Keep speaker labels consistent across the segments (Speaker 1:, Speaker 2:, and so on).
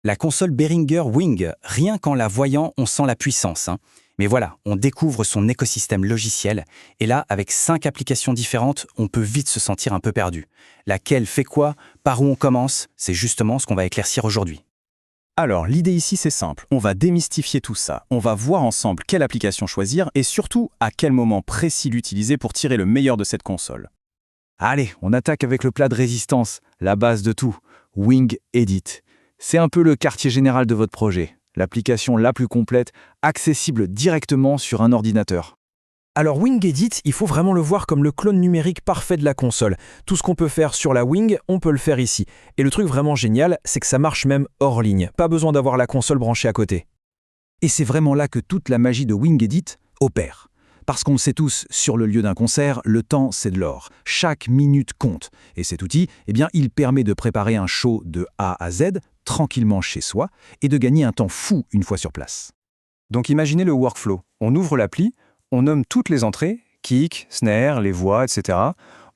Speaker 1: La console Behringer Wing, rien qu'en la voyant, on sent la puissance, hein. Mais voilà, on découvre son écosystème logiciel, et là, avec 5 applications différentes, on peut vite se sentir un peu perdu. Laquelle fait quoi? Par où on commence? C'est justement ce qu'on va éclaircir aujourd'hui.
Speaker 2: Alors, l'idée ici, c'est simple. On va démystifier tout ça. On va voir ensemble quelle application choisir et surtout à quel moment précis l'utiliser pour tirer le meilleur de cette console. Allez, on attaque avec le plat de résistance, la base de tout, Wing Edit. C'est un peu le quartier général de votre projet, l'application la plus complète, accessible directement sur un ordinateur.
Speaker 3: Alors Wing Edit, il faut vraiment le voir comme le clone numérique parfait de la console. Tout ce qu'on peut faire sur la Wing, on peut le faire ici. Et le truc vraiment génial, c'est que ça marche même hors ligne. Pas besoin d'avoir la console branchée à côté.
Speaker 2: Et c'est vraiment là que toute la magie de Wing Edit opère. Parce qu'on le sait tous, sur le lieu d'un concert, le temps c'est de l'or. Chaque minute compte. Et cet outil, il permet de préparer un show de A à Z, tranquillement chez soi, et de gagner un temps fou une fois sur place.
Speaker 4: Donc imaginez le workflow. On ouvre l'appli, on nomme toutes les entrées, kick, snare, les voix, etc.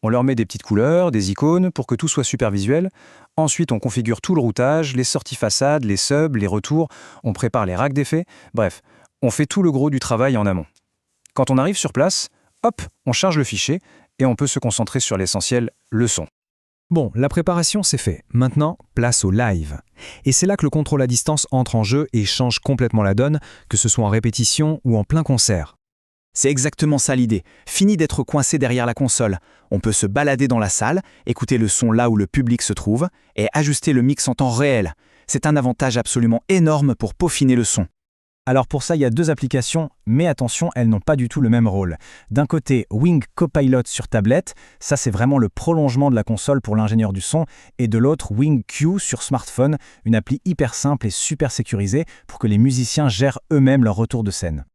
Speaker 4: On leur met des petites couleurs, des icônes pour que tout soit super visuel. Ensuite, on configure tout le routage, les sorties façades, les subs, les retours, on prépare les racks d'effets. Bref, on fait tout le gros du travail en amont. Quand on arrive sur place, hop, on charge le fichier et on peut se concentrer sur l'essentiel, le son.
Speaker 3: Bon, la préparation c'est fait. Maintenant, place au live. Et c'est là que le contrôle à distance entre en jeu et change complètement la donne, que ce soit en répétition ou en plein concert.
Speaker 2: C'est exactement ça l'idée. Fini d'être coincé derrière la console. On peut se balader dans la salle, écouter le son là où le public se trouve et ajuster le mix en temps réel. C'est un avantage absolument énorme pour peaufiner le son. Alors pour ça, il y a 2 applications, mais attention, elles n'ont pas du tout le même rôle. D'un côté, Wing Copilot sur tablette, ça c'est vraiment le prolongement de la console pour l'ingénieur du son, et de l'autre, Wing Q sur smartphone, une appli hyper simple et super sécurisée pour que les musiciens gèrent eux-mêmes leur retour de scène.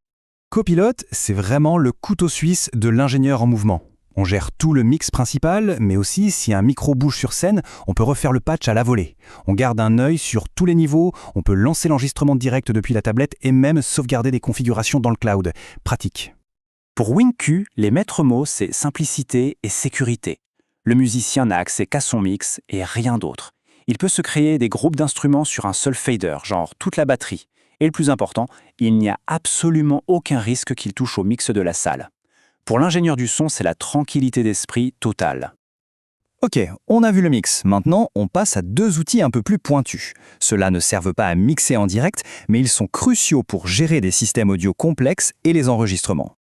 Speaker 4: Copilot, c'est vraiment le couteau suisse de l'ingénieur en mouvement. On gère tout le mix principal, mais aussi si un micro bouge sur scène, on peut refaire le patch à la volée. On garde un œil sur tous les niveaux, on peut lancer l'enregistrement direct depuis la tablette et même sauvegarder des configurations dans le cloud. Pratique.
Speaker 1: Pour WingQ, les maîtres mots, c'est simplicité et sécurité. Le musicien n'a accès qu'à son mix et rien d'autre. Il peut se créer des groupes d'instruments sur un seul fader, genre toute la batterie. Et le plus important, il n'y a absolument aucun risque qu'il touche au mix de la salle. Pour l'ingénieur du son, c'est la tranquillité d'esprit totale.
Speaker 2: Ok, on a vu le mix. Maintenant, on passe à 2 outils un peu plus pointus. Ceux-là ne servent pas à mixer en direct, mais ils sont cruciaux pour gérer des systèmes audio complexes et les enregistrements.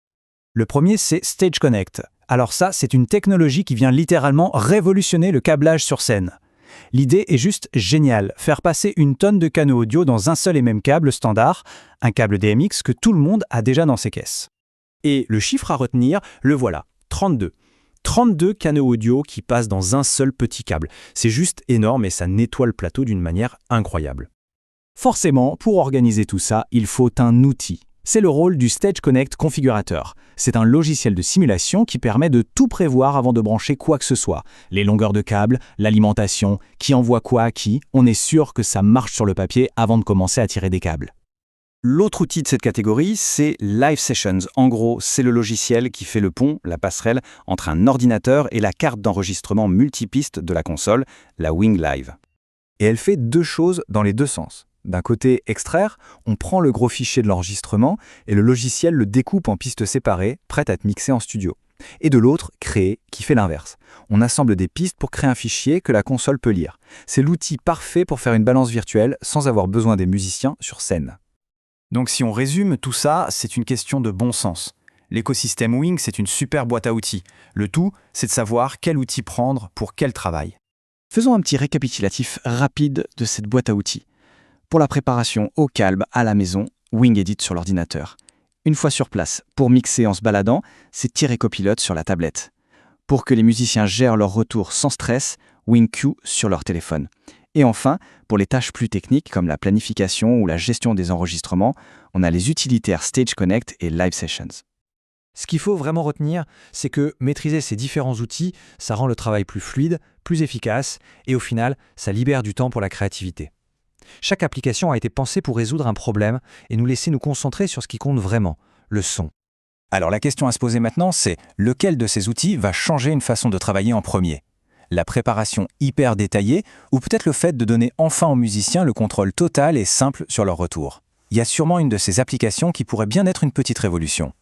Speaker 3: Le premier, c'est Stage Connect. Alors ça, c'est une technologie qui vient littéralement révolutionner le câblage sur scène. L'idée est juste géniale, faire passer une tonne de canaux audio dans un seul et même câble standard, un câble DMX que tout le monde a déjà dans ses caisses. Et le chiffre à retenir, le voilà, 32. 32 canaux audio qui passent dans un seul petit câble. C'est juste énorme et ça nettoie le plateau d'une manière incroyable. Forcément, pour organiser tout ça, il faut un outil. C'est le rôle du Stage Connect configurateur. C'est un logiciel de simulation qui permet de tout prévoir avant de brancher quoi que ce soit. Les longueurs de câble, l'alimentation, qui envoie quoi à qui, on est sûr que ça marche sur le papier avant de commencer à tirer des câbles.
Speaker 4: L'autre outil de cette catégorie, c'est Live Sessions. En gros, c'est le logiciel qui fait le pont, la passerelle, entre un ordinateur et la carte d'enregistrement multipiste de la console, la Wing Live. Et elle fait 2 choses dans les 2 sens. D'un côté, extraire, on prend le gros fichier de l'enregistrement et le logiciel le découpe en pistes séparées, prêtes à être mixées en studio. Et de l'autre, créer, qui fait l'inverse. On assemble des pistes pour créer un fichier que la console peut lire. C'est l'outil parfait pour faire une balance virtuelle sans avoir besoin des musiciens sur scène. Donc si on résume, tout ça, c'est une question de bon sens. L'écosystème Wing, c'est une super boîte à outils. Le tout, c'est de savoir quel outil prendre pour quel travail.
Speaker 2: Faisons un petit récapitulatif rapide de cette boîte à outils. Pour la préparation au calme à la maison, Wing Edit sur l'ordinateur. Une fois sur place, pour mixer en se baladant, c'est Tirer Copilot sur la tablette. Pour que les musiciens gèrent leur retour sans stress, Wing Q sur leur téléphone. Et enfin, pour les tâches plus techniques comme la planification ou la gestion des enregistrements, on a les utilitaires Stage Connect et Live Sessions.
Speaker 3: Ce qu'il faut vraiment retenir, c'est que maîtriser ces différents outils, ça rend le travail plus fluide, plus efficace, et au final, ça libère du temps pour la créativité. Chaque application a été pensée pour résoudre un problème et nous laisser nous concentrer sur ce qui compte vraiment, le son.
Speaker 4: Alors la question à se poser maintenant, c'est lequel de ces outils va changer une façon de travailler en premier ?
Speaker 3: la préparation hyper détaillée, ou peut-être le fait de donner enfin aux musiciens le contrôle total et simple sur leur retour. Il y a sûrement une de ces applications qui pourrait bien être une petite révolution.